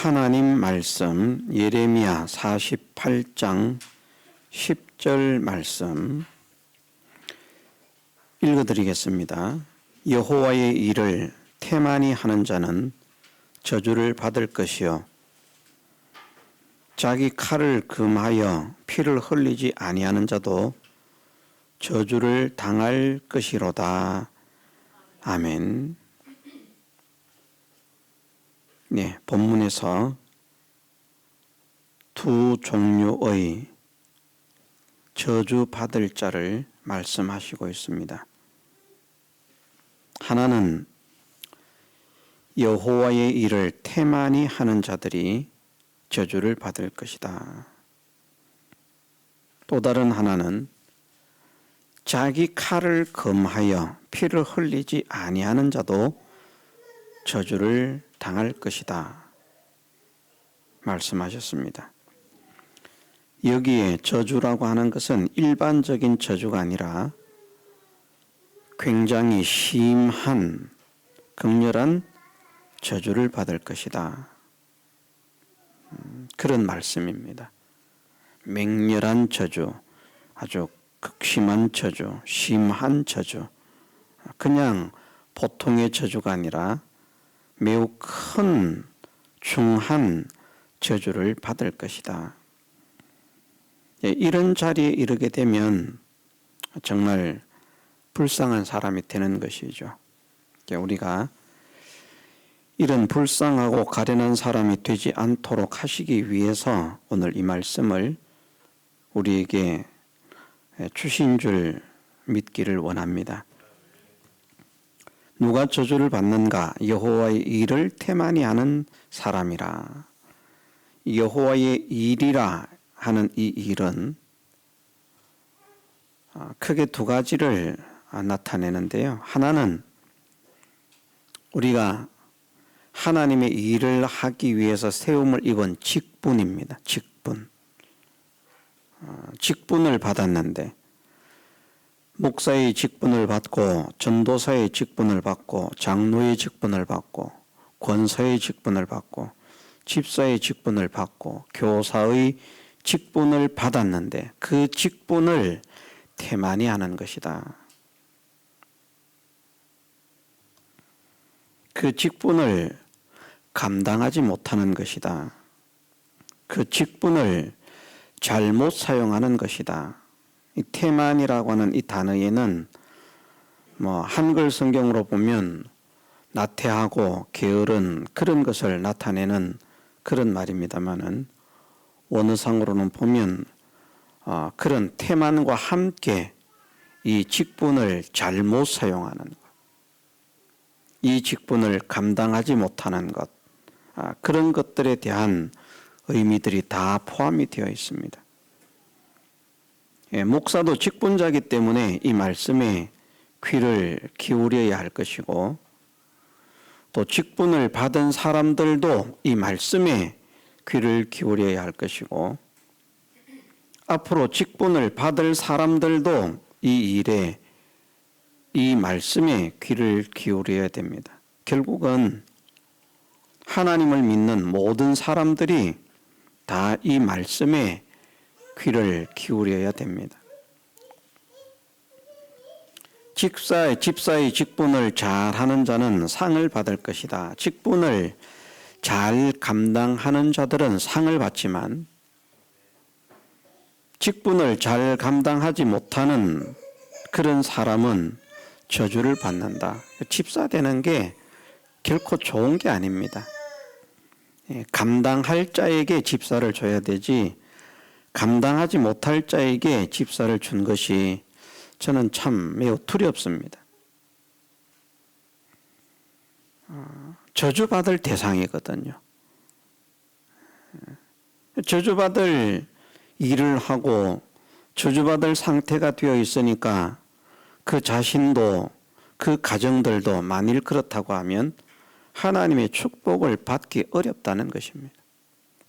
하나님 말씀 예레미야 48장 10절 말씀 읽어드리겠습니다. 여호와의 일을 태만히 하는 자는 저주를 받을 것이요 자기 칼을 금하여 피를 흘리지 아니하는 자도 저주를 당할 것이로다. 아멘. 네, 본문에서 두 종류의 저주 받을 자를 말씀하시고 있습니다. 하나는 여호와의 일을 태만히 하는 자들이 저주를 받을 것이다. 또 다른 하나는 자기 칼을 금하여 피를 흘리지 아니하는 자도 저주를 당할 것이다 말씀하셨습니다. 여기에 저주라고 하는 것은 일반적인 저주가 아니라 굉장히 심한 극렬한 저주를 받을 것이다. 그런 말씀입니다. 맹렬한 저주, 아주 극심한 저주, 심한 저주, 그냥 보통의 저주가 아니라 매우 큰 중한 저주를 받을 것이다. 이런 자리에 이르게 되면 정말 불쌍한 사람이 되는 것이죠. 우리가 이런 불쌍하고 가련한 사람이 되지 않도록 하시기 위해서 오늘 이 말씀을 우리에게 주신 줄 믿기를 원합니다. 누가 저주를 받는가? 여호와의 일을 태만히 하는 사람이라. 여호와의 일이라 하는 이 일은 크게 두 가지를 나타내는데요. 하나는 우리가 하나님의 일을 하기 위해서 세움을 입은 직분입니다. 직분. 직분을 받았는데 목사의 직분을 받고 전도사의 직분을 받고 장로의 직분을 받고 권사의 직분을 받고 집사의 직분을 받고 교사의 직분을 받았는데 그 직분을 태만히 하는 것이다. 그 직분을 감당하지 못하는 것이다. 그 직분을 잘못 사용하는 것이다. 이 태만이라고 하는 이 단어에는 한글 성경으로 보면 나태하고 게으른 그런 것을 나타내는 그런 말입니다만은 원어상으로는 보면 그런 태만과 함께 이 직분을 잘못 사용하는 것, 이 직분을 감당하지 못하는 것, 그런 것들에 대한 의미들이 다 포함이 되어 있습니다. 목사도 직분자이기 때문에 이 말씀에 귀를 기울여야 할 것이고 또 직분을 받은 사람들도 이 말씀에 귀를 기울여야 할 것이고 앞으로 직분을 받을 사람들도 이 일에 이 말씀에 귀를 기울여야 됩니다. 결국은 하나님을 믿는 모든 사람들이 다 이 말씀에 귀를 기울여야 됩니다. 집사의 직분을 잘하는 자는 상을 받을 것이다. 직분을 잘 감당하는 자들은 상을 받지만 직분을 잘 감당하지 못하는 그런 사람은 저주를 받는다. 집사 되는 게 결코 좋은 게 아닙니다. 감당할 자에게 집사를 줘야 되지 감당하지 못할 자에게 집사를 준 것이 저는 참 매우 두렵습니다. 저주받을 대상이거든요. 저주받을 일을 하고 저주받을 상태가 되어 있으니까 그 자신도 그 가정들도 만일 그렇다고 하면 하나님의 축복을 받기 어렵다는 것입니다.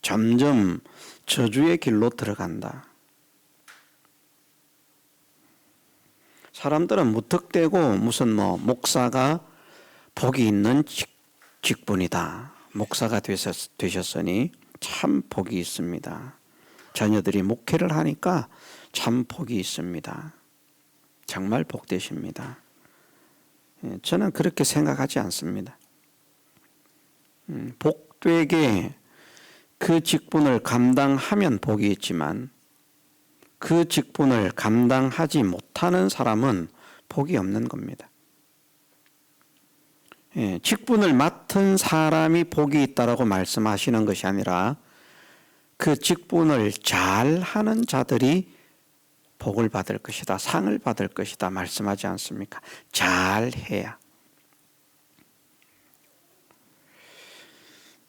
점점 저주의 길로 들어간다. 사람들은 무턱대고 무슨 목사가 복이 있는 직분이다. 목사가 되셨으니 참 복이 있습니다. 자녀들이 목회를 하니까 참 복이 있습니다. 정말 복되십니다. 저는 그렇게 생각하지 않습니다. 복되게 그 직분을 감당하면 복이 있지만 그 직분을 감당하지 못하는 사람은 복이 없는 겁니다. 직분을 맡은 사람이 복이 있다라고 말씀하시는 것이 아니라 그 직분을 잘 하는 자들이 복을 받을 것이다, 상을 받을 것이다 말씀하지 않습니까? 잘 해야.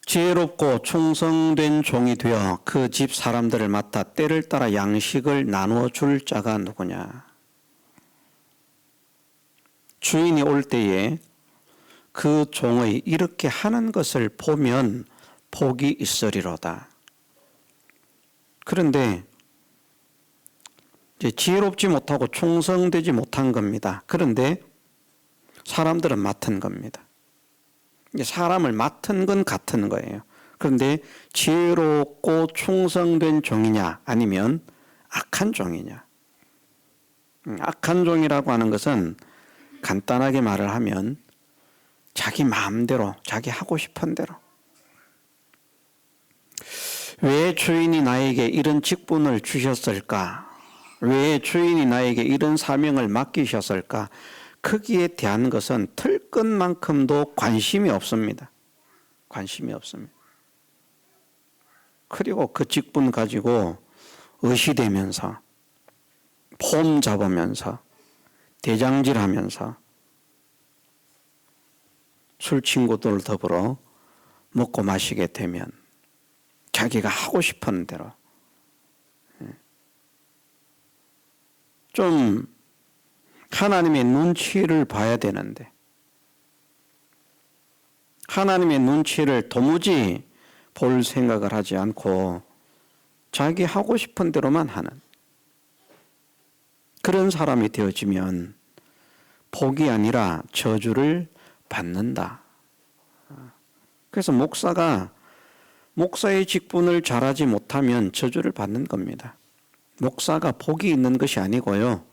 지혜롭고 충성된 종이 되어 그 집 사람들을 맡아 때를 따라 양식을 나누어 줄 자가 누구냐? 주인이 올 때에 그 종의 이렇게 하는 것을 보면 복이 있으리로다. 그런데 이제 지혜롭지 못하고 충성되지 못한 겁니다. 그런데 사람들은 맡은 겁니다. 사람을 맡은 건 같은 거예요. 그런데 지혜롭고 충성된 종이냐 아니면 악한 종이냐. 악한 종이라고 하는 것은 간단하게 말을 하면 자기 마음대로 자기 하고 싶은 대로. 왜 주인이 나에게 이런 직분을 주셨을까? 왜 주인이 나에게 이런 사명을 맡기셨을까? 거기에 대한 것은 털끝만큼도 관심이 없습니다. 관심이 없습니다. 그리고 그 직분 가지고 의시되면서 폼 잡으면서 대장질하면서 술 친구들 더불어 먹고 마시게 되면 자기가 하고 싶은 대로 좀 하나님의 눈치를 봐야 되는데 하나님의 눈치를 도무지 볼 생각을 하지 않고 자기 하고 싶은 대로만 하는 그런 사람이 되어지면 복이 아니라 저주를 받는다. 그래서 목사가 목사의 직분을 잘하지 못하면 저주를 받는 겁니다. 목사가 복이 있는 것이 아니고요.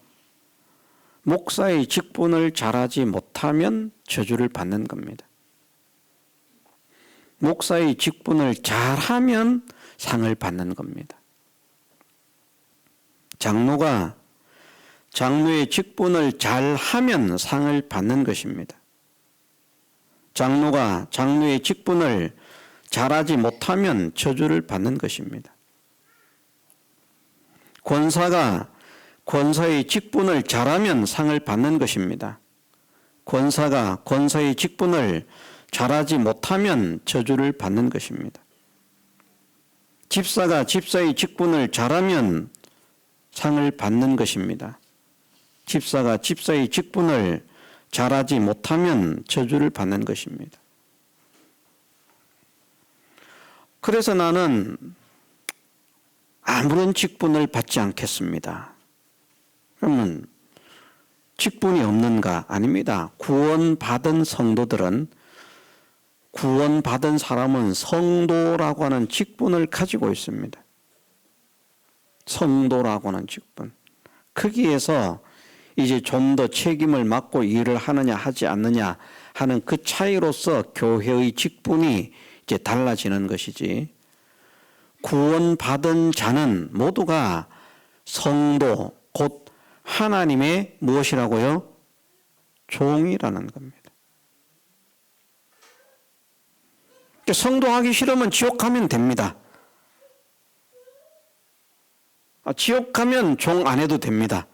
목사의 직분을 잘하지 못하면 저주를 받는 겁니다. 목사의 직분을 잘하면 상을 받는 겁니다. 장로가 장로의 직분을 잘하면 상을 받는 것입니다. 장로가 장로의 직분을 잘하지 못하면 저주를 받는 것입니다. 권사가 권사의 직분을 잘하면 상을 받는 것입니다. 권사가 권사의 직분을 잘하지 못하면 저주를 받는 것입니다. 집사가 집사의 직분을 잘하면 상을 받는 것입니다. 집사가 집사의 직분을 잘하지 못하면 저주를 받는 것입니다. 그래서 나는 아무런 직분을 받지 않겠습니다. 그러면 직분이 없는가? 아닙니다. 구원받은 성도들은 구원받은 사람은 성도라고 하는 직분을 가지고 있습니다. 성도라고 하는 직분. 거기에서 이제 좀 더 책임을 맡고 일을 하느냐 하지 않느냐 하는 그 차이로서 교회의 직분이 이제 달라지는 것이지. 구원받은 자는 모두가 성도, 곧 하나님의 무엇이라고요? 종이라는 겁니다. 성도하기 싫으면 지옥 가면 됩니다. 지옥 가면 종 안 해도 됩니다.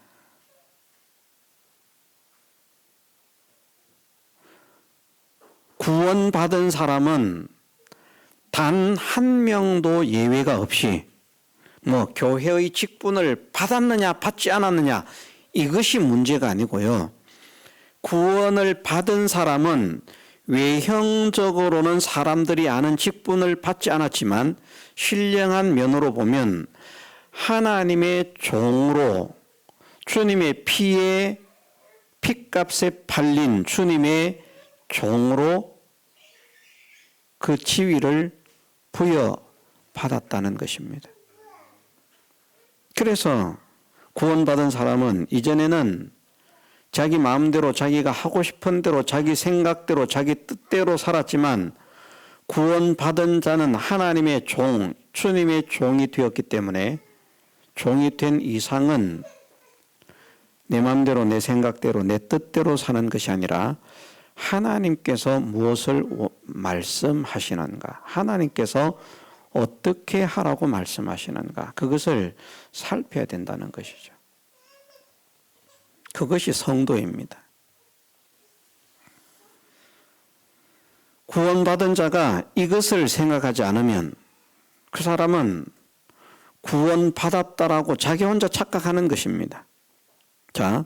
구원받은 사람은 단 한 명도 예외가 없이 교회의 직분을 받았느냐 받지 않았느냐 이것이 문제가 아니고요. 구원을 받은 사람은 외형적으로는 사람들이 아는 직분을 받지 않았지만 신령한 면으로 보면 하나님의 종으로 주님의 피값에 팔린 주님의 종으로 그 지위를 부여받았다는 것입니다. 그래서 구원받은 사람은 이전에는 자기 마음대로 자기가 하고 싶은 대로 자기 생각대로 자기 뜻대로 살았지만 구원받은 자는 하나님의 종, 주님의 종이 되었기 때문에 종이 된 이상은 내 마음대로 내 생각대로 내 뜻대로 사는 것이 아니라 하나님께서 무엇을 말씀하시는가, 하나님께서 어떻게 하라고 말씀하시는가, 그것을 살펴야 된다는 것이죠. 그것이 성도입니다. 구원받은 자가 이것을 생각하지 않으면 그 사람은 구원받았다라고 자기 혼자 착각하는 것입니다. 자,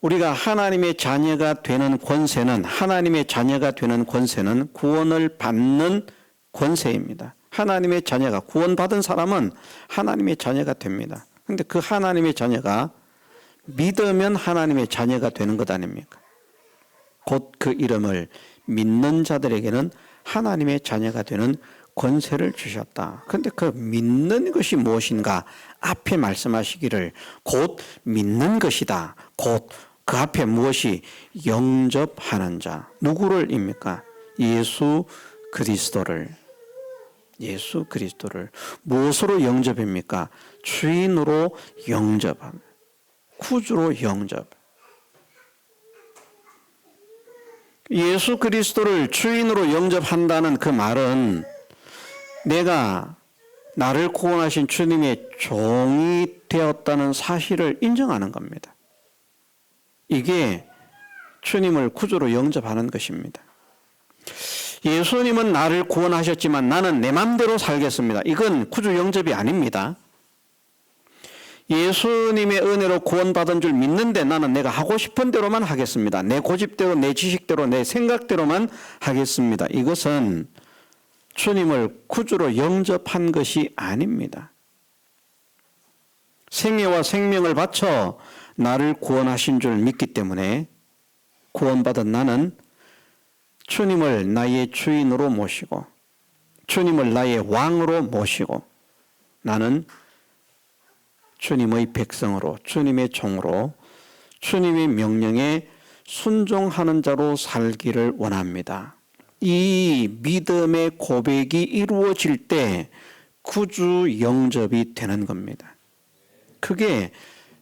우리가 하나님의 자녀가 되는 권세는, 하나님의 자녀가 되는 권세는 구원을 받는 권세입니다. 하나님의 자녀가, 구원받은 사람은 하나님의 자녀가 됩니다. 그런데 그 하나님의 자녀가 믿으면 하나님의 자녀가 되는 것 아닙니까? 곧 그 이름을 믿는 자들에게는 하나님의 자녀가 되는 권세를 주셨다. 그런데 그 믿는 것이 무엇인가? 앞에 말씀하시기를 곧 믿는 것이다. 곧 그 앞에 무엇이? 영접하는 자. 누구를 입니까? 예수 그리스도를. 예수 그리스도를. 무엇으로 영접입니까? 주인으로 영접합니다. 구주로 영접. 예수 그리스도를 주인으로 영접한다는 그 말은 내가 나를 구원하신 주님의 종이 되었다는 사실을 인정하는 겁니다. 이게 주님을 구주로 영접하는 것입니다. 예수님은 나를 구원하셨지만 나는 내 맘대로 살겠습니다. 이건 구주 영접이 아닙니다. 예수님의 은혜로 구원받은 줄 믿는데 나는 내가 하고 싶은 대로만 하겠습니다. 내 고집대로, 내 지식대로, 내 생각대로만 하겠습니다. 이것은 주님을 구주로 영접한 것이 아닙니다. 생애와 생명을 바쳐 나를 구원하신 줄 믿기 때문에 구원받은 나는 주님을 나의 주인으로 모시고 주님을 나의 왕으로 모시고 나는 주님의 백성으로, 주님의 종으로, 주님의 명령에 순종하는 자로 살기를 원합니다. 이 믿음의 고백이 이루어질 때 구주 영접이 되는 겁니다. 그게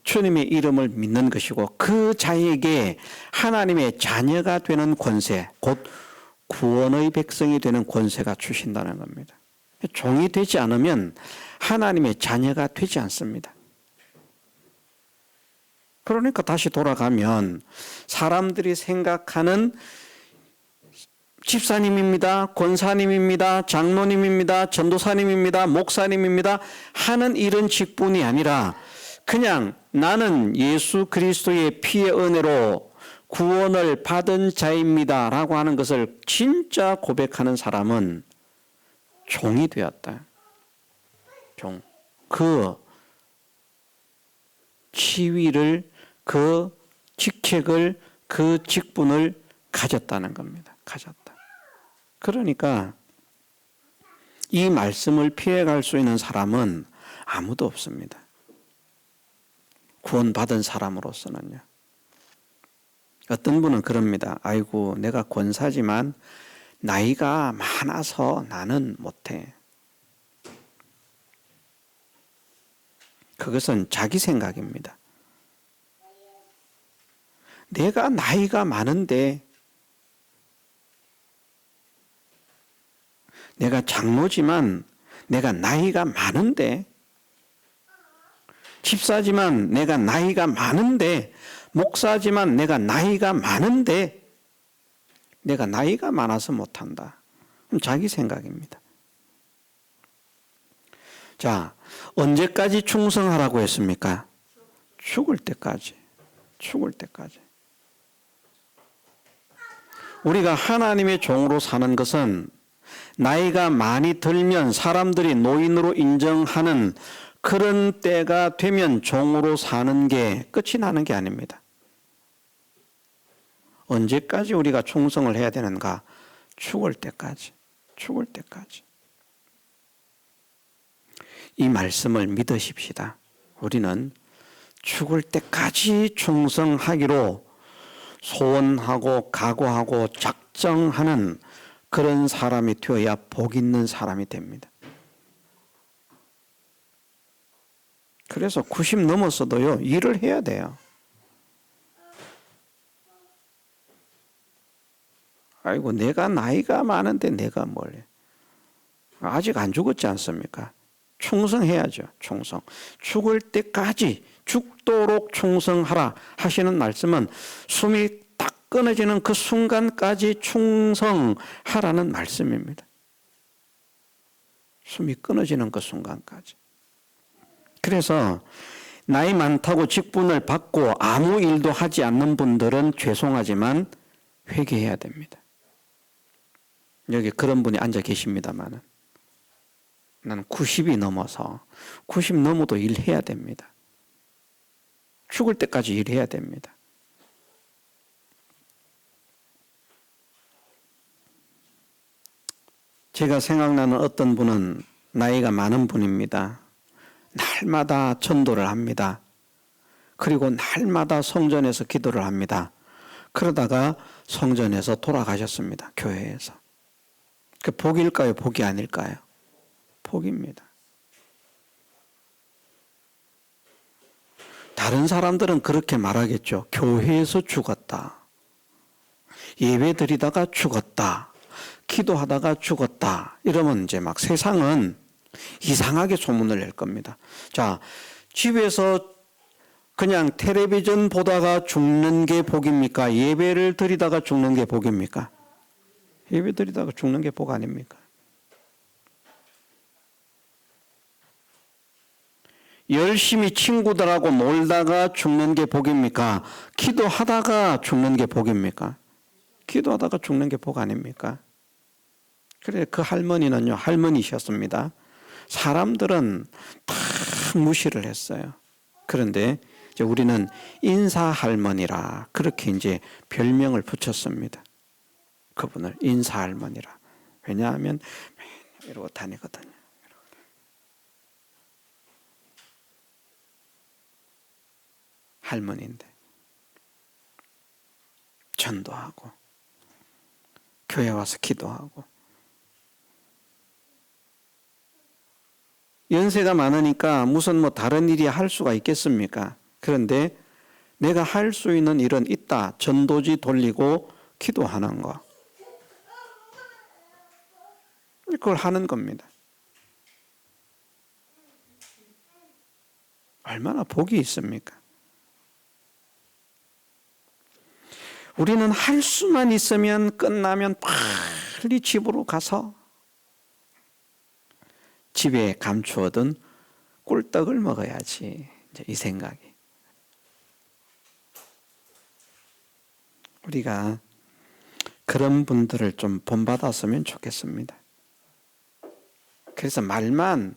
주님의 이름을 믿는 것이고 그 자에게 하나님의 자녀가 되는 권세, 곧 구원의 백성이 되는 권세가 주신다는 겁니다. 종이 되지 않으면 하나님의 자녀가 되지 않습니다. 그러니까 다시 돌아가면 사람들이 생각하는 집사님입니다, 권사님입니다, 장로님입니다, 전도사님입니다, 목사님입니다 하는 이런 직분이 아니라 그냥 나는 예수 그리스도의 피의 은혜로 구원을 받은 자입니다 라고 하는 것을 진짜 고백하는 사람은 종이 되었다. 종. 그 지위를, 그 직책을, 그 직분을 가졌다는 겁니다. 가졌다. 그러니까 이 말씀을 피해갈 수 있는 사람은 아무도 없습니다. 구원받은 사람으로서는요. 어떤 분은 그럽니다. 아이고, 내가 권사지만 나이가 많아서 나는 못해. 그것은 자기 생각입니다. 내가 나이가 많은데, 내가 장로지만 내가 나이가 많은데, 집사지만 내가 나이가 많은데, 목사지만 내가 나이가 많은데, 내가 나이가 많아서 못한다. 그럼 자기 생각입니다. 자, 언제까지 충성하라고 했습니까? 죽을 때까지. 죽을 때까지. 우리가 하나님의 종으로 사는 것은 나이가 많이 들면 사람들이 노인으로 인정하는 그런 때가 되면 종으로 사는 게 끝이 나는 게 아닙니다. 언제까지 우리가 충성을 해야 되는가? 죽을 때까지. 죽을 때까지. 이 말씀을 믿으십시다. 우리는 죽을 때까지 충성하기로 소원하고 각오하고 작정하는 그런 사람이 되어야 복 있는 사람이 됩니다. 그래서 90 넘었어도요, 일을 해야 돼요. 아이고, 내가 나이가 많은데 내가 뭘 해. 아직 안 죽었지 않습니까? 충성해야죠. 충성. 죽을 때까지 죽도록 충성하라 하시는 말씀은 숨이 딱 끊어지는 그 순간까지 충성하라는 말씀입니다. 숨이 끊어지는 그 순간까지. 그래서 나이 많다고 직분을 받고 아무 일도 하지 않는 분들은 죄송하지만 회개해야 됩니다. 여기 그런 분이 앉아 계십니다만은 나는 90이 넘어서 90 넘어도 일해야 됩니다. 죽을 때까지 일해야 됩니다. 제가 생각나는 어떤 분은 나이가 많은 분입니다. 날마다 전도를 합니다. 그리고 날마다 성전에서 기도를 합니다. 그러다가 성전에서 돌아가셨습니다. 교회에서. 그 복일까요? 복이 아닐까요? 복입니다. 다른 사람들은 그렇게 말하겠죠. 교회에서 죽었다. 예배 드리다가 죽었다. 기도하다가 죽었다. 이러면 이제 막 세상은 이상하게 소문을 낼 겁니다. 자, 집에서 그냥 텔레비전 보다가 죽는 게 복입니까? 예배를 드리다가 죽는 게 복입니까? 예배 드리다가 죽는 게 복 아닙니까? 열심히 친구들하고 놀다가 죽는 게 복입니까? 기도하다가 죽는 게 복입니까? 기도하다가 죽는 게 복 아닙니까? 그래, 그 할머니는요, 할머니셨습니다. 사람들은 다 무시를 했어요. 그런데 이제 우리는 인사할머니라 그렇게 이제 별명을 붙였습니다. 그분을 인사할머니라. 왜냐하면 맨날 이러고 다니거든요. 할머니인데 전도하고 교회 와서 기도하고 연세가 많으니까 무슨 뭐 다른 일이 할 수가 있겠습니까? 그런데 내가 할 수 있는 일은 있다. 전도지 돌리고 기도하는 거. 그걸 하는 겁니다. 얼마나 복이 있습니까? 우리는 할 수만 있으면 끝나면 빨리 집으로 가서 집에 감추어둔 꿀떡을 먹어야지. 이제 이 생각이. 우리가 그런 분들을 좀 본받았으면 좋겠습니다. 그래서 말만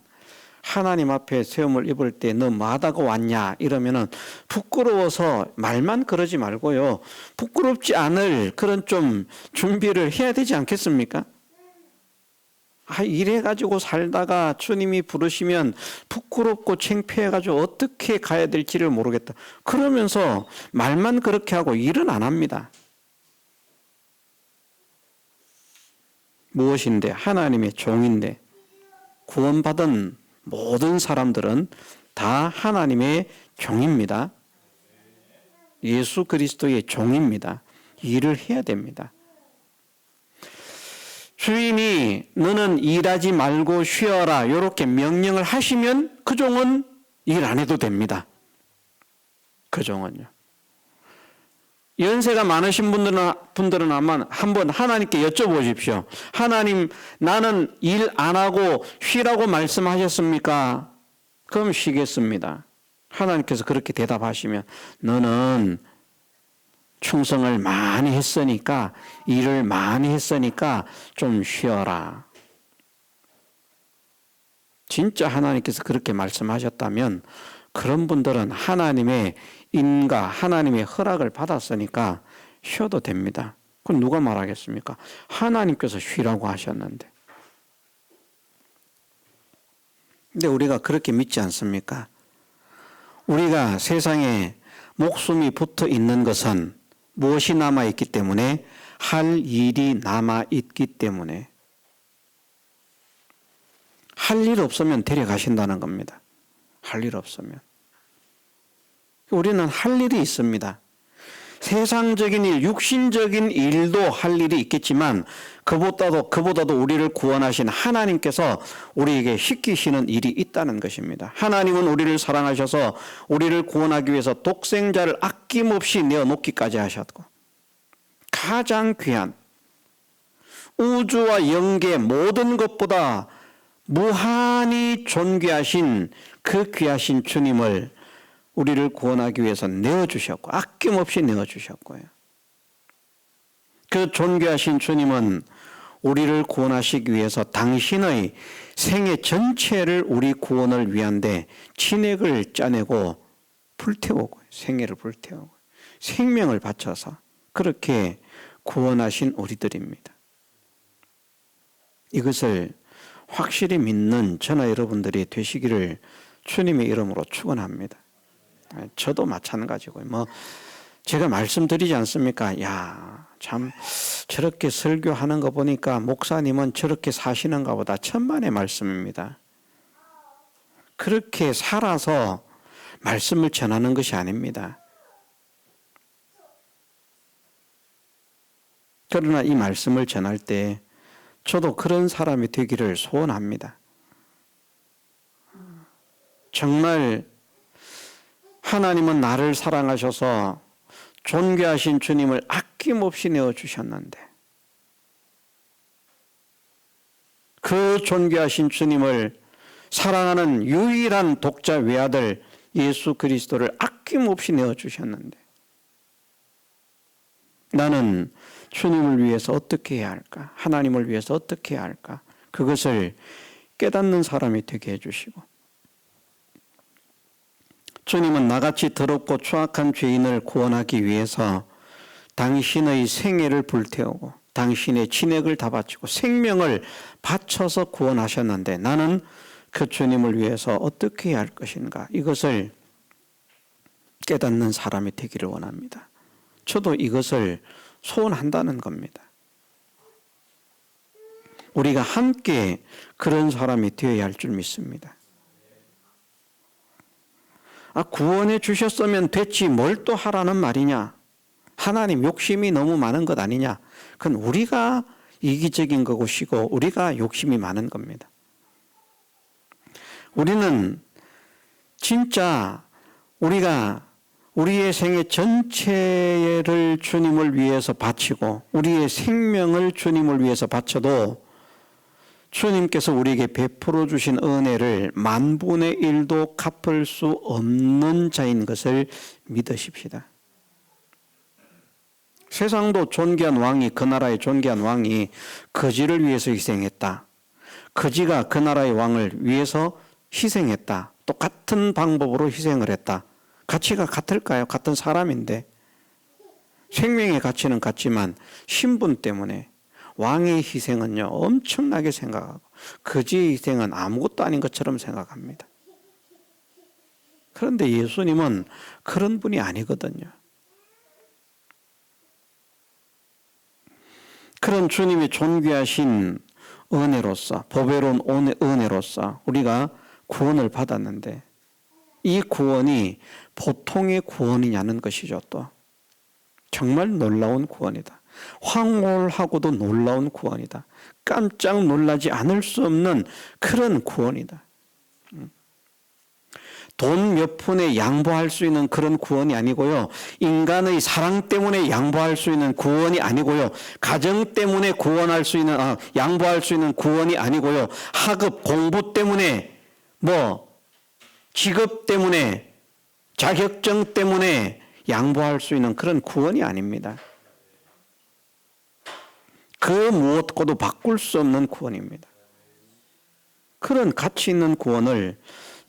하나님 앞에 세움을 입을 때 너 뭐 하다가 왔냐 이러면은 부끄러워서 말만 그러지 말고요. 부끄럽지 않을 그런 좀 준비를 해야 되지 않겠습니까? 이래가지고 살다가 주님이 부르시면 부끄럽고 창피해가지고 어떻게 가야 될지를 모르겠다. 그러면서 말만 그렇게 하고 일은 안 합니다. 무엇인데? 하나님의 종인데 구원받은 모든 사람들은 다 하나님의 종입니다. 예수 그리스도의 종입니다. 일을 해야 됩니다. 주인이 너는 일하지 말고 쉬어라 이렇게 명령을 하시면 그 종은 일 안 해도 됩니다. 그 종은요. 연세가 많으신 분들은 아마 한번 하나님께 여쭤보십시오. 하나님, 나는 일 안 하고 쉬라고 말씀하셨습니까? 그럼 쉬겠습니다. 하나님께서 그렇게 대답하시면 너는 충성을 많이 했으니까, 일을 많이 했으니까 좀 쉬어라. 진짜 하나님께서 그렇게 말씀하셨다면 그런 분들은 하나님의 인가, 하나님의 허락을 받았으니까 쉬어도 됩니다. 그건 누가 말하겠습니까? 하나님께서 쉬라고 하셨는데. 근데 우리가 그렇게 믿지 않습니까? 우리가 세상에 목숨이 붙어 있는 것은 무엇이 남아있기 때문에? 할 일이 남아있기 때문에. 할 일 없으면 데려가신다는 겁니다. 할 일 없으면. 우리는 할 일이 있습니다. 세상적인 일, 육신적인 일도 할 일이 있겠지만 그보다도 우리를 구원하신 하나님께서 우리에게 시키시는 일이 있다는 것입니다. 하나님은 우리를 사랑하셔서 우리를 구원하기 위해서 독생자를 아낌없이 내어놓기까지 하셨고, 가장 귀한 우주와 영계 모든 것보다 무한히 존귀하신 그 귀하신 주님을 우리를 구원하기 위해서 내어주셨고, 아낌없이 내어주셨고요. 그 존귀하신 주님은 우리를 구원하시기 위해서 당신의 생애 전체를 우리 구원을 위한데 진액을 짜내고 불태우고, 생애를 불태우고 생명을 바쳐서 그렇게 구원하신 우리들입니다. 이것을 확실히 믿는 저나 여러분들이 되시기를 주님의 이름으로 축원합니다. 저도 마찬가지고요. 제가 말씀드리지 않습니까? 야, 참 저렇게 설교하는 거 보니까 목사님은 저렇게 사시는가 보다. 천만의 말씀입니다. 그렇게 살아서 말씀을 전하는 것이 아닙니다. 그러나 이 말씀을 전할 때 저도 그런 사람이 되기를 소원합니다. 정말 하나님은 나를 사랑하셔서 존귀하신 주님을 아낌없이 내어주셨는데, 그 존귀하신 주님을 사랑하는 유일한 독자 외아들 예수 그리스도를 아낌없이 내어주셨는데, 나는 주님을 위해서 어떻게 해야 할까? 하나님을 위해서 어떻게 해야 할까? 그것을 깨닫는 사람이 되게 해주시고, 주님은 나같이 더럽고 추악한 죄인을 구원하기 위해서 당신의 생애를 불태우고 당신의 진액을 다 바치고 생명을 바쳐서 구원하셨는데, 나는 그 주님을 위해서 어떻게 해야 할 것인가? 이것을 깨닫는 사람이 되기를 원합니다. 저도 이것을 소원한다는 겁니다. 우리가 함께 그런 사람이 되어야 할 줄 믿습니다. 구원해 주셨으면 됐지 뭘 또 하라는 말이냐? 하나님 욕심이 너무 많은 것 아니냐? 그건 우리가 이기적인 것이고 우리가 욕심이 많은 겁니다. 우리는 진짜 우리가 우리의 생애 전체를 주님을 위해서 바치고 우리의 생명을 주님을 위해서 바쳐도 주님께서 우리에게 베풀어 주신 은혜를 만분의 1도 갚을 수 없는 자인 것을 믿으십시다. 세상도 존귀한 왕이, 그 나라의 존귀한 왕이 거지를 위해서 희생했다. 거지가 그 나라의 왕을 위해서 희생했다. 똑같은 방법으로 희생을 했다. 가치가 같을까요? 같은 사람인데. 생명의 가치는 같지만 신분 때문에 왕의 희생은요 엄청나게 생각하고 거지의 희생은 아무것도 아닌 것처럼 생각합니다. 그런데 예수님은 그런 분이 아니거든요. 그런 주님의 존귀하신 은혜로서, 보배로운 은혜로서 우리가 구원을 받았는데, 이 구원이 보통의 구원이냐는 것이죠. 또 정말 놀라운 구원이다. 황홀하고도 놀라운 구원이다. 깜짝 놀라지 않을 수 없는 그런 구원이다. 돈 몇 푼에 양보할 수 있는 그런 구원이 아니고요. 인간의 사랑 때문에 양보할 수 있는 구원이 아니고요. 가정 때문에 양보할 수 있는 구원이 아니고요. 학업, 공부 때문에, 직업 때문에, 자격증 때문에 양보할 수 있는 그런 구원이 아닙니다. 그 무엇과도 바꿀 수 없는 구원입니다. 그런 가치 있는 구원을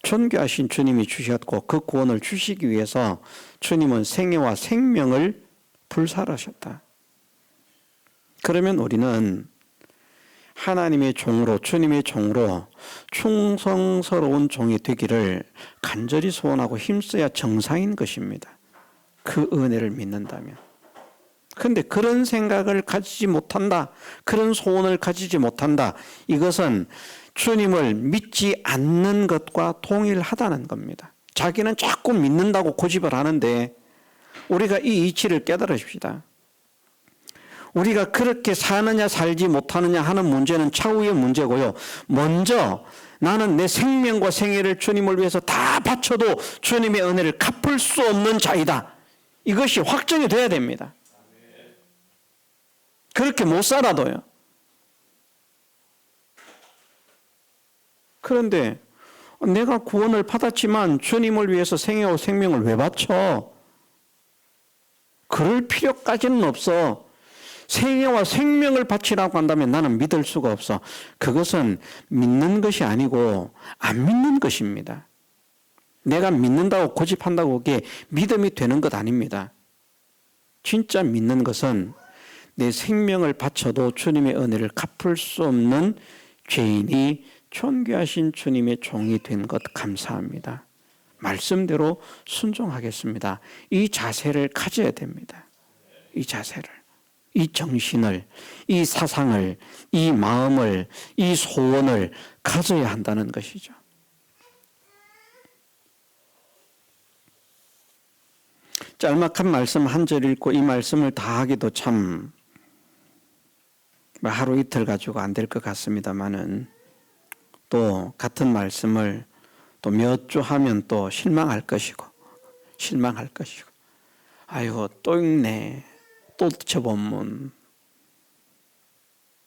존귀하신 주님이 주셨고, 그 구원을 주시기 위해서 주님은 생애와 생명을 불살하셨다. 그러면 우리는 하나님의 종으로, 주님의 종으로 충성스러운 종이 되기를 간절히 소원하고 힘써야 정상인 것입니다. 그 은혜를 믿는다면. 그런데 그런 생각을 가지지 못한다, 그런 소원을 가지지 못한다, 이것은 주님을 믿지 않는 것과 동일하다는 겁니다. 자기는 자꾸 믿는다고 고집을 하는데 우리가 이 이치를 깨달으십시다. 우리가 그렇게 사느냐 살지 못하느냐 하는 문제는 차후의 문제고요. 먼저 나는 내 생명과 생애를 주님을 위해서 다 바쳐도 주님의 은혜를 갚을 수 없는 자이다. 이것이 확정이 돼야 됩니다. 그렇게 못 살아도요. 그런데 내가 구원을 받았지만 주님을 위해서 생애와 생명을 왜 바쳐? 그럴 필요까지는 없어. 생애와 생명을 바치라고 한다면 나는 믿을 수가 없어. 그것은 믿는 것이 아니고 안 믿는 것입니다. 내가 믿는다고 고집한다고 그게 믿음이 되는 것 아닙니다. 진짜 믿는 것은 내 생명을 바쳐도 주님의 은혜를 갚을 수 없는 죄인이 존귀하신 주님의 종이 된 것 감사합니다. 말씀대로 순종하겠습니다. 이 자세를 가져야 됩니다. 이 자세를, 이 정신을, 이 사상을, 이 마음을, 이 소원을 가져야 한다는 것이죠. 짤막한 말씀 한 절 읽고 이 말씀을 다 하기도 참 하루 이틀 가지고 안 될 것 같습니다만은, 또 같은 말씀을 또 몇 주 하면 또 실망할 것이고 아이고 또 읽네, 또 저 본문.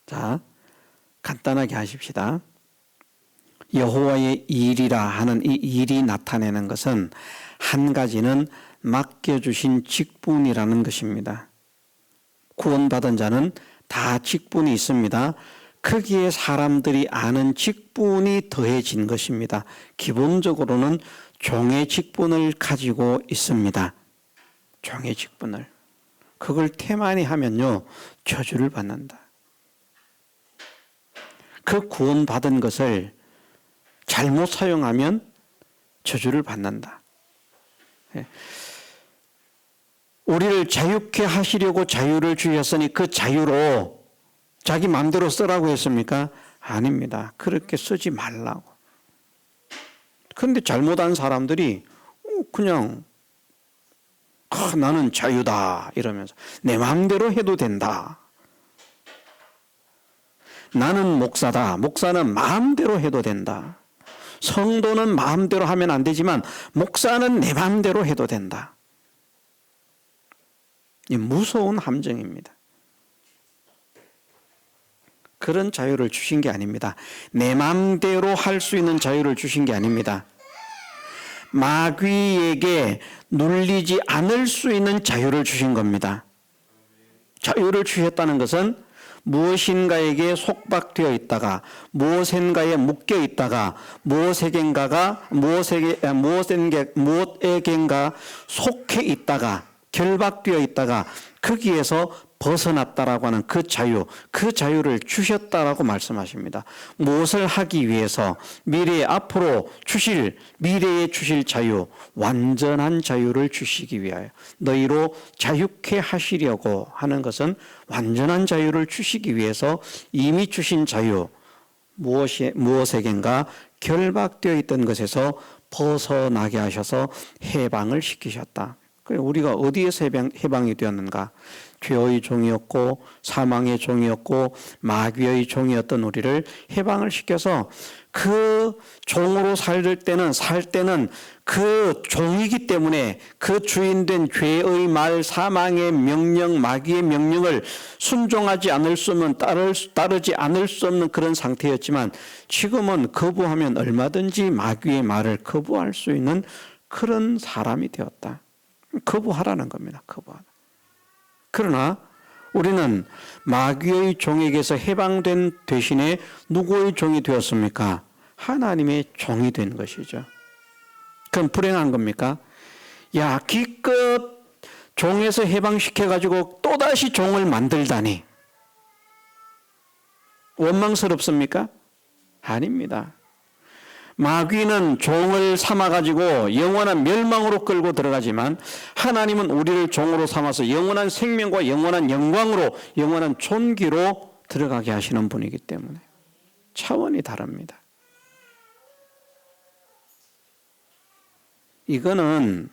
자, 간단하게 하십시다. 여호와의 일이라 하는 이 일이 나타내는 것은 한 가지는 맡겨주신 직분이라는 것입니다. 구원받은 자는 다 직분이 있습니다. 거기에 사람들이 아는 직분이 더해진 것입니다. 기본적으로는 종의 직분을 가지고 있습니다. 종의 직분을. 그걸 태만히 하면요, 저주를 받는다. 그 구원받은 것을 잘못 사용하면 저주를 받는다. 우리를 자유케 하시려고 자유를 주셨으니 그 자유로 자기 마음대로 쓰라고 했습니까? 아닙니다. 그렇게 쓰지 말라고. 그런데 잘못한 사람들이 그냥 나는 자유다 이러면서 내 마음대로 해도 된다. 나는 목사다. 목사는 마음대로 해도 된다. 성도는 마음대로 하면 안 되지만 목사는 내 마음대로 해도 된다. 이 무서운 함정입니다. 그런 자유를 주신 게 아닙니다. 내 마음대로 할 수 있는 자유를 주신 게 아닙니다. 마귀에게 눌리지 않을 수 있는 자유를 주신 겁니다. 자유를 주셨다는 것은 무엇인가에게 속박되어 있다가 무엇인가에 묶여 있다가 무엇에겐가 속해 있다가 결박되어 있다가 거기에서 벗어났다라고 하는 그 자유를 주셨다라고 말씀하십니다. 무엇을 하기 위해서 미래에 주실 자유, 완전한 자유를 주시기 위하여 너희로 자유케 하시려고 하는 것은 완전한 자유를 주시기 위해서 이미 주신 자유, 무엇에겐가 결박되어 있던 것에서 벗어나게 하셔서 해방을 시키셨다. 우리가 어디에서 해방이 되었는가? 죄의 종이었고 사망의 종이었고 마귀의 종이었던 우리를 해방을 시켜서 그 종으로 살 때는 그 종이기 때문에 그 주인된 죄의 말, 사망의 명령, 마귀의 명령을 순종하지 않을 수 없는, 따르지 않을 수 없는 그런 상태였지만 지금은 거부하면 얼마든지 마귀의 말을 거부할 수 있는 그런 사람이 되었다. 거부하라는 겁니다. 거부하라. 그러나 우리는 마귀의 종에게서 해방된 대신에 누구의 종이 되었습니까? 하나님의 종이 된 것이죠. 그럼 불행한 겁니까? 야, 기껏 종에서 해방시켜가지고 또다시 종을 만들다니. 원망스럽습니까? 아닙니다. 마귀는 종을 삼아가지고 영원한 멸망으로 끌고 들어가지만 하나님은 우리를 종으로 삼아서 영원한 생명과 영원한 영광으로 영원한 존귀로 들어가게 하시는 분이기 때문에 차원이 다릅니다. 이거는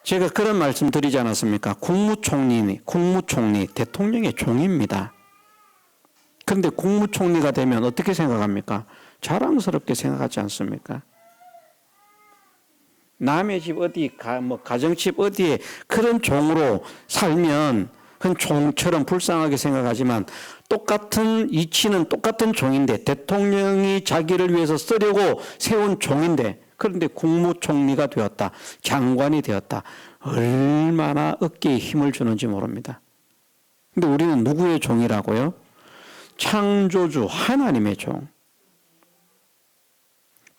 제가 그런 말씀 드리지 않았습니까? 국무총리, 대통령의 종입니다. 그런데 국무총리가 되면 어떻게 생각합니까? 자랑스럽게 생각하지 않습니까? 남의 집 어디, 가정집 어디에 그런 종으로 살면 그건 종처럼 불쌍하게 생각하지만 똑같은 이치는 똑같은 종인데 대통령이 자기를 위해서 쓰려고 세운 종인데 그런데 국무총리가 되었다. 장관이 되었다. 얼마나 어깨에 힘을 주는지 모릅니다. 근데 우리는 누구의 종이라고요? 창조주 하나님의 종.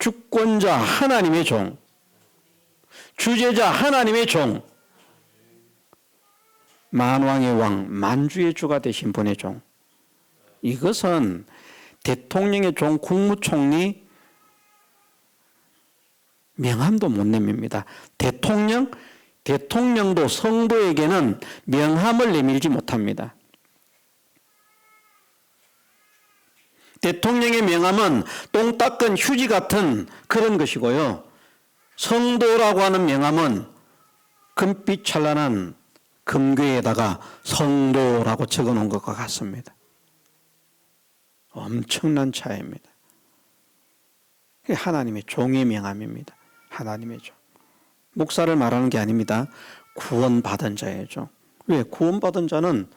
주권자 하나님의 종. 주제자 하나님의 종. 만왕의 왕, 만주의 주가 되신 분의 종. 이것은 대통령의 종, 국무총리 명함도 못 내밉니다. 대통령도 성도에게는 명함을 내밀지 못합니다. 대통령의 명함은 똥 닦은 휴지 같은 그런 것이고요. 성도라고 하는 명함은 금빛 찬란한 금괴에다가 성도라고 적어 놓은 것과 같습니다. 엄청난 차이입니다. 하나님의 종의 명함입니다. 하나님의 종. 목사를 말하는 게 아닙니다. 구원받은 자의 종. 왜? 구원받은 자는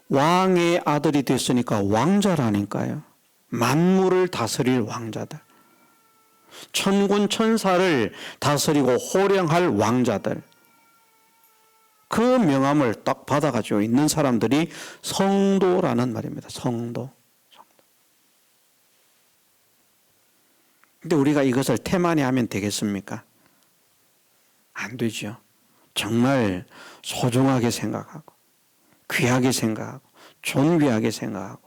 왕의 아들이 됐으니까 왕자라니까요. 만물을 다스릴 왕자들. 천군 천사를 다스리고 호령할 왕자들. 그 명함을 딱 받아가지고 있는 사람들이 성도라는 말입니다. 성도. 근데 우리가 이것을 태만히 하면 되겠습니까? 안 되죠. 정말 소중하게 생각하고 귀하게 생각하고 존귀하게 생각하고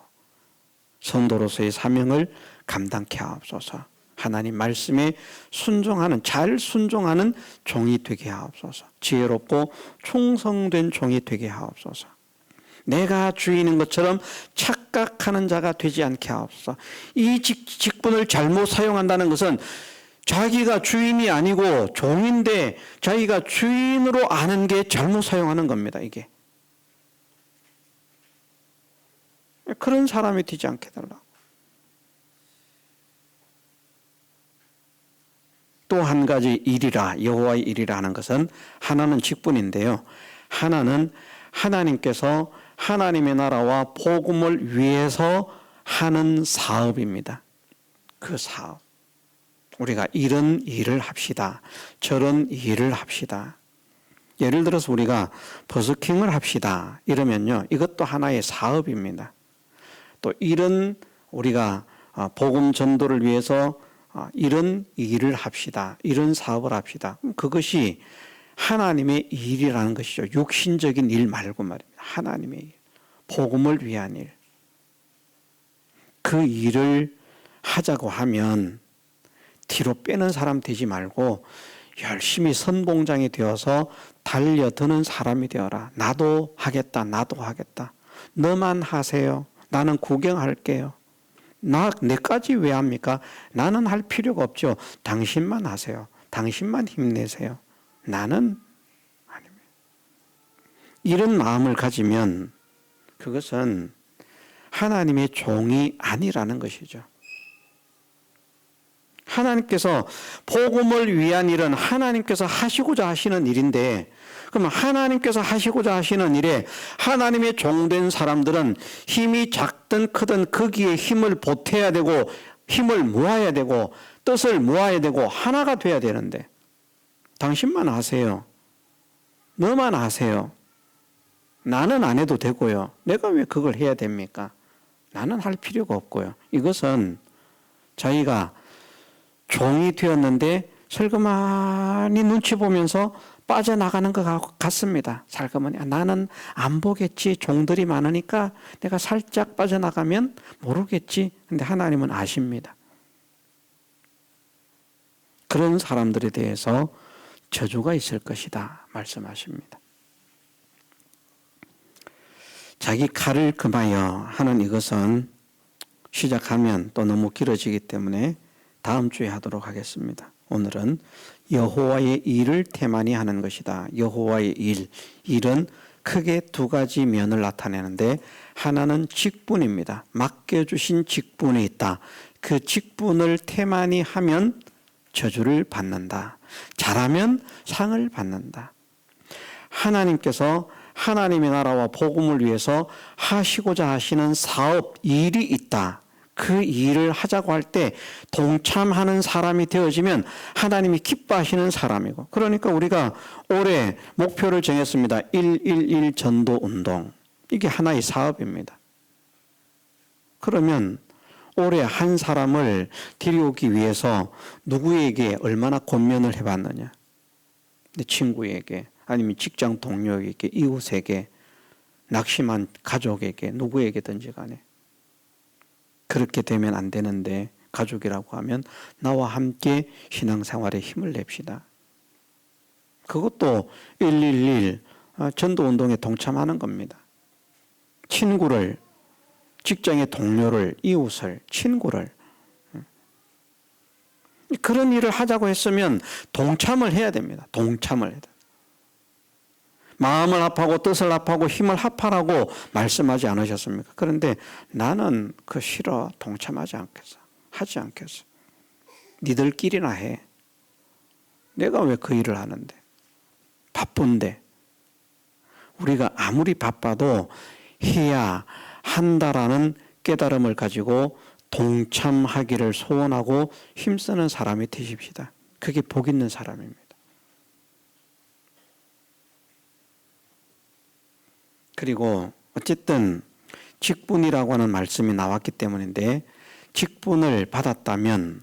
성도로서의 사명을 감당케 하옵소서. 하나님 말씀에 순종하는, 잘 순종하는 종이 되게 하옵소서. 지혜롭고 충성된 종이 되게 하옵소서. 내가 주인인 것처럼 착각하는 자가 되지 않게 하옵소서. 이 직분을 잘못 사용한다는 것은 자기가 주인이 아니고 종인데 자기가 주인으로 아는 게 잘못 사용하는 겁니다. 이게. 그런 사람이 되지 않게 달라고. 또 한 가지 일이라, 여호와의 일이라 하는 것은 하나는 직분인데요. 하나는 하나님께서 하나님의 나라와 복음을 위해서 하는 사업입니다. 그 사업. 우리가 이런 일을 합시다. 저런 일을 합시다. 예를 들어서 우리가 버스킹을 합시다. 이러면요. 이것도 하나의 사업입니다. 또 이런 우리가 복음 전도를 위해서 이런 일을 합시다. 이런 사업을 합시다. 그것이 하나님의 일이라는 것이죠. 육신적인 일 말고 말입니다. 하나님의 일. 복음을 위한 일. 그 일을 하자고 하면 뒤로 빼는 사람 되지 말고 열심히 선봉장이 되어서 달려드는 사람이 되어라. 나도 하겠다. 나도 하겠다. 너만 하세요. 나는 구경할게요. 내까지 왜 합니까? 나는 할 필요가 없죠. 당신만 하세요. 당신만 힘내세요. 나는 아닙니다. 이런 마음을 가지면 그것은 하나님의 종이 아니라는 것이죠. 하나님께서 복음을 위한 일은 하나님께서 하시고자 하시는 일인데, 그러면 하나님께서 하시고자 하시는 일에 하나님의 종된 사람들은 힘이 작든 크든 거기에 힘을 보태야 되고 힘을 모아야 되고 뜻을 모아야 되고 하나가 돼야 되는데, 당신만 하세요. 너만 하세요. 나는 안 해도 되고요. 내가 왜 그걸 해야 됩니까? 나는 할 필요가 없고요. 이것은 자기가 종이 되었는데 슬그머니 눈치 보면서 빠져나가는 것 같습니다. 살그머니 나는 안 보겠지. 종들이 많으니까 내가 살짝 빠져나가면 모르겠지. 근데 하나님은 아십니다. 그런 사람들에 대해서 저주가 있을 것이다 말씀하십니다. 자기 칼을 금하여 하는 이것은 시작하면 또 너무 길어지기 때문에 다음 주에 하도록 하겠습니다. 오늘은 여호와의 일을 테마니 하는 것이다. 여호와의 일은 크게 두 가지 면을 나타내는데 하나는 직분입니다. 맡겨주신 직분이 있다. 그 직분을 테마니 하면 저주를 받는다. 잘하면 상을 받는다. 하나님께서 하나님의 나라와 복음을 위해서 하시고자 하시는 사업, 일이 있다. 그 일을 하자고 할 때 동참하는 사람이 되어지면 하나님이 기뻐하시는 사람이고, 그러니까 우리가 올해 목표를 정했습니다. 111 전도 운동. 이게 하나의 사업입니다. 그러면 올해 한 사람을 데려오기 위해서 누구에게 얼마나 권면을 해봤느냐? 내 친구에게, 아니면 직장 동료에게, 이웃에게, 낙심한 가족에게, 누구에게든지 간에. 그렇게 되면 안 되는데, 가족이라고 하면 나와 함께 신앙생활에 힘을 냅시다. 그것도 111 전도운동에 동참하는 겁니다. 친구를, 직장의 동료를, 이웃을, 친구를, 그런 일을 하자고 했으면 동참을 해야 됩니다. 동참을 해야 됩니다. 마음을 합하고 뜻을 합하고 힘을 합하라고 말씀하지 않으셨습니까? 그런데 나는 그 싫어. 동참하지 않겠어. 하지 않겠어. 니들끼리나 해. 내가 왜 그 일을 하는데. 바쁜데. 우리가 아무리 바빠도 해야 한다라는 깨달음을 가지고 동참하기를 소원하고 힘쓰는 사람이 되십시다. 그게 복 있는 사람입니다. 그리고 어쨌든 직분이라고 하는 말씀이 나왔기 때문인데, 직분을 받았다면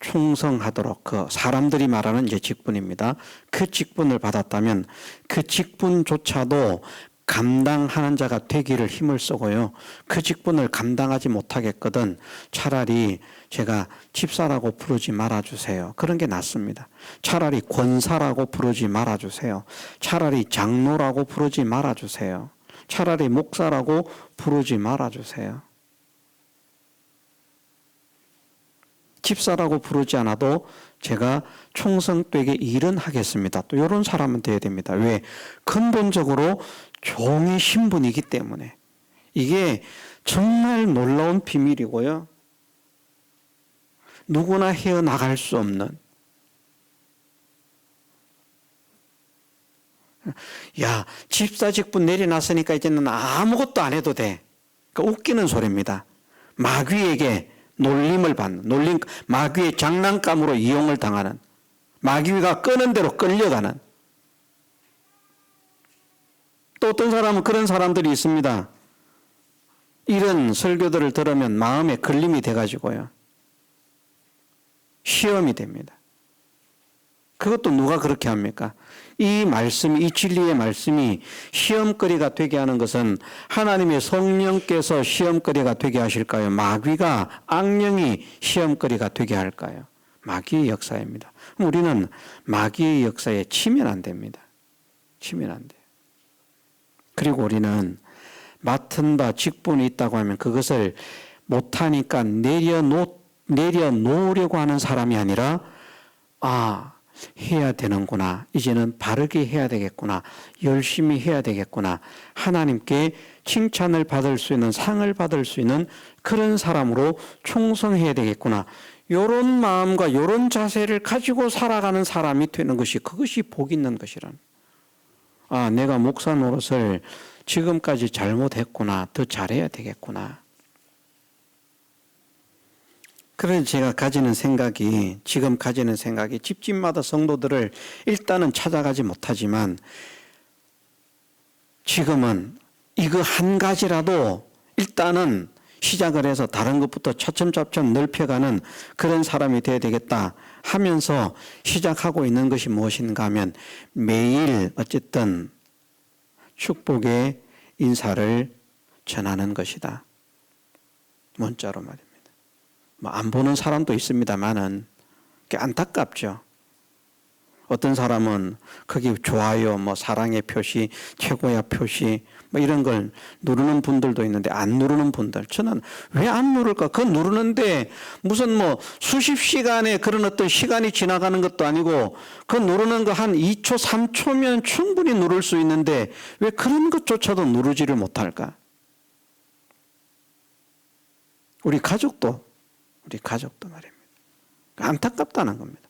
충성하도록, 그 사람들이 말하는 이제 직분입니다. 그 직분을 받았다면 그 직분조차도 감당하는 자가 되기를 힘을 쓰고요. 그 직분을 감당하지 못하겠거든 차라리 제가 집사라고 부르지 말아주세요. 그런 게 낫습니다. 차라리 권사라고 부르지 말아주세요. 차라리 장로라고 부르지 말아주세요. 차라리 목사라고 부르지 말아주세요. 집사라고 부르지 않아도 제가 충성되게 일은 하겠습니다. 또 이런 사람은 돼야 됩니다. 왜? 근본적으로 종의 신분이기 때문에. 이게 정말 놀라운 비밀이고요. 누구나 헤어나갈 수 없는. 야, 집사 직분 내려놨으니까 이제는 아무것도 안 해도 돼. 그러니까 웃기는 소리입니다. 마귀에게 놀림을 받는, 마귀의 장난감으로 이용을 당하는, 마귀가 끄는 대로 끌려가는. 또 어떤 사람은 그런 사람들이 있습니다. 이런 설교들을 들으면 마음에 걸림이 돼가지고요. 시험이 됩니다. 그것도 누가 그렇게 합니까? 이 말씀, 이 진리의 말씀이 시험거리가 되게 하는 것은 하나님의 성령께서 시험거리가 되게 하실까요? 마귀가, 악령이 시험거리가 되게 할까요? 마귀의 역사입니다. 우리는 마귀의 역사에 치면 안 됩니다. 치면 안 돼요. 그리고 우리는 맡은 바 직분이 있다고 하면 그것을 못하니까 내려놓으려고 하는 사람이 아니라, 해야 되는구나. 이제는 바르게 해야 되겠구나. 열심히 해야 되겠구나. 하나님께 칭찬을 받을 수 있는, 상을 받을 수 있는 그런 사람으로 충성해야 되겠구나. 이런 마음과 이런 자세를 가지고 살아가는 사람이 되는 것이, 그것이 복 있는 것이란. 내가 목사 노릇을 지금까지 잘못했구나. 더 잘해야 되겠구나. 그래서 제가 지금 가지는 생각이 집집마다 성도들을 일단은 찾아가지 못하지만 지금은 이거 한 가지라도 일단은 시작을 해서 다른 것부터 차츰차츰 넓혀가는 그런 사람이 되어야 되겠다 하면서 시작하고 있는 것이 무엇인가 하면 매일 어쨌든 축복의 인사를 전하는 것이다. 문자로 말입니다. 뭐 안 보는 사람도 있습니다만은 안타깝죠. 어떤 사람은 거기 좋아요, 뭐 사랑의 표시, 최고야 표시, 뭐 이런 걸 누르는 분들도 있는데 안 누르는 분들, 저는 왜 안 누를까? 그거 누르는데 무슨 뭐 수십 시간의 그런 어떤 시간이 지나가는 것도 아니고 그 누르는 거 한 2초, 3초면 충분히 누를 수 있는데 왜 그런 것조차도 누르지를 못할까? 우리 가족도 말입니다. 안타깝다는 겁니다.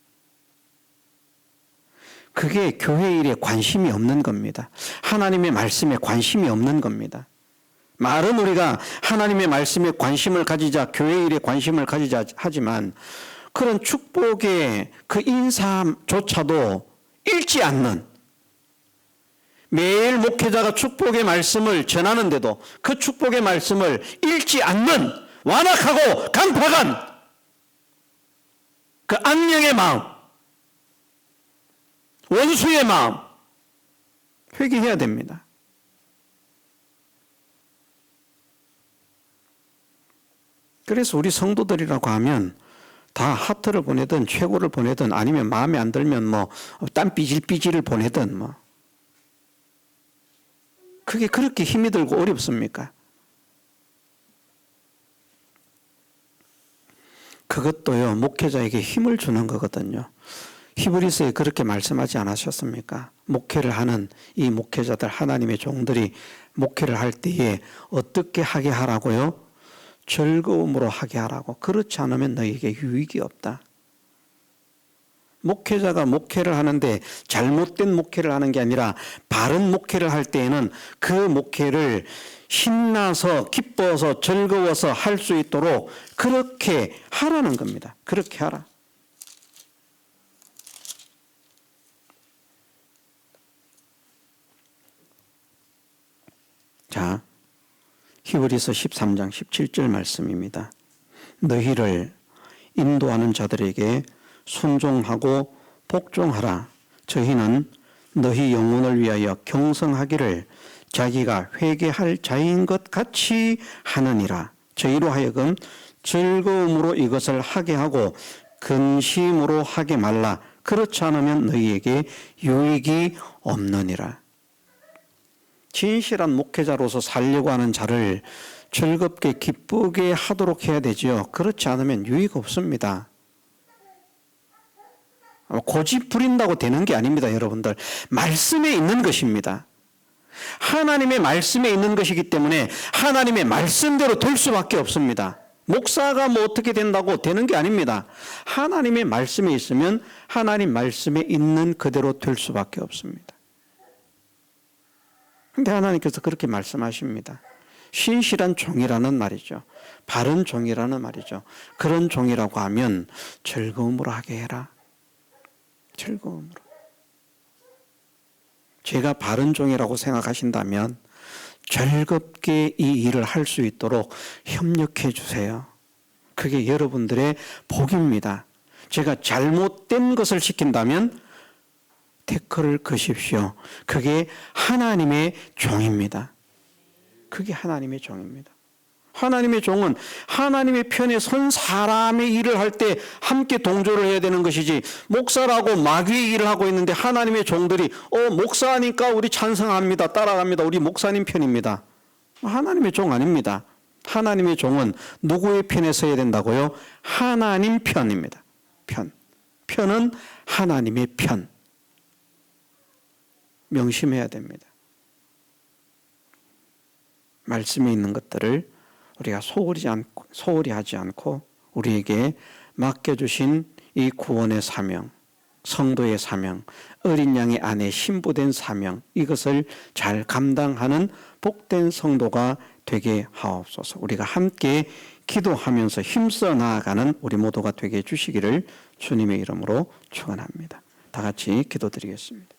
그게 교회 일에 관심이 없는 겁니다. 하나님의 말씀에 관심이 없는 겁니다. 말은 우리가 하나님의 말씀에 관심을 가지자, 교회 일에 관심을 가지자 하지만 그런 축복의 그 인사조차도 읽지 않는, 매일 목회자가 축복의 말씀을 전하는데도 그 축복의 말씀을 읽지 않는 완악하고 강팍한 그 악령의 마음, 원수의 마음, 회개해야 됩니다. 그래서 우리 성도들이라고 하면 다 하트를 보내든 최고를 보내든 아니면 마음에 안 들면 뭐 땀 삐질삐질을 보내든 뭐 그게 그렇게 힘이 들고 어렵습니까? 그것도요, 목회자에게 힘을 주는 거거든요. 히브리서에 그렇게 말씀하지 않으셨습니까? 목회를 하는 이 목회자들, 하나님의 종들이 목회를 할 때에 어떻게 하게 하라고요? 즐거움으로 하게 하라고. 그렇지 않으면 너에게 유익이 없다. 목회자가 목회를 하는데 잘못된 목회를 하는 게 아니라 바른 목회를 할 때에는 그 목회를 신나서 기뻐서 즐거워서 할 수 있도록 그렇게 하라는 겁니다. 그렇게 하라. 자, 히브리서 13장 17절 말씀입니다. 너희를 인도하는 자들에게 순종하고 복종하라. 저희는 너희 영혼을 위하여 경성하기를 자기가 회개할 자인 것 같이 하느니라. 저희로 하여금 즐거움으로 이것을 하게 하고 근심으로 하게 말라. 그렇지 않으면 너희에게 유익이 없느니라. 진실한 목회자로서 살려고 하는 자를 즐겁게 기쁘게 하도록 해야 되지요. 그렇지 않으면 유익 없습니다. 고집 부린다고 되는 게 아닙니다, 여러분들. 말씀에 있는 것입니다. 하나님의 말씀에 있는 것이기 때문에 하나님의 말씀대로 될 수밖에 없습니다. 목사가 뭐 어떻게 된다고 되는 게 아닙니다. 하나님의 말씀에 있으면 하나님 말씀에 있는 그대로 될 수밖에 없습니다. 그런데 하나님께서 그렇게 말씀하십니다. 신실한 종이라는 말이죠. 바른 종이라는 말이죠. 그런 종이라고 하면 즐거움으로 하게 해라. 즐거움으로. 제가 바른 종이라고 생각하신다면 즐겁게 이 일을 할 수 있도록 협력해 주세요. 그게 여러분들의 복입니다. 제가 잘못된 것을 시킨다면 태클을 거십시오. 그게 하나님의 종입니다. 그게 하나님의 종입니다. 하나님의 종은 하나님의 편에 선 사람의 일을 할 때 함께 동조를 해야 되는 것이지, 목사라고 마귀의 일을 하고 있는데 하나님의 종들이 목사니까 우리 찬성합니다, 따라갑니다, 우리 목사님 편입니다. 하나님의 종 아닙니다. 하나님의 종은 누구의 편에 서야 된다고요? 하나님 편입니다. 편은 하나님의 편. 명심해야 됩니다. 말씀에 있는 것들을 우리가 소홀히 하지 않고 우리에게 맡겨주신 이 구원의 사명, 성도의 사명, 어린 양의 안에 신부된 사명, 이것을 잘 감당하는 복된 성도가 되게 하옵소서. 우리가 함께 기도하면서 힘써 나아가는 우리 모두가 되게 해주시기를 주님의 이름으로 축원합니다. 다 같이 기도드리겠습니다.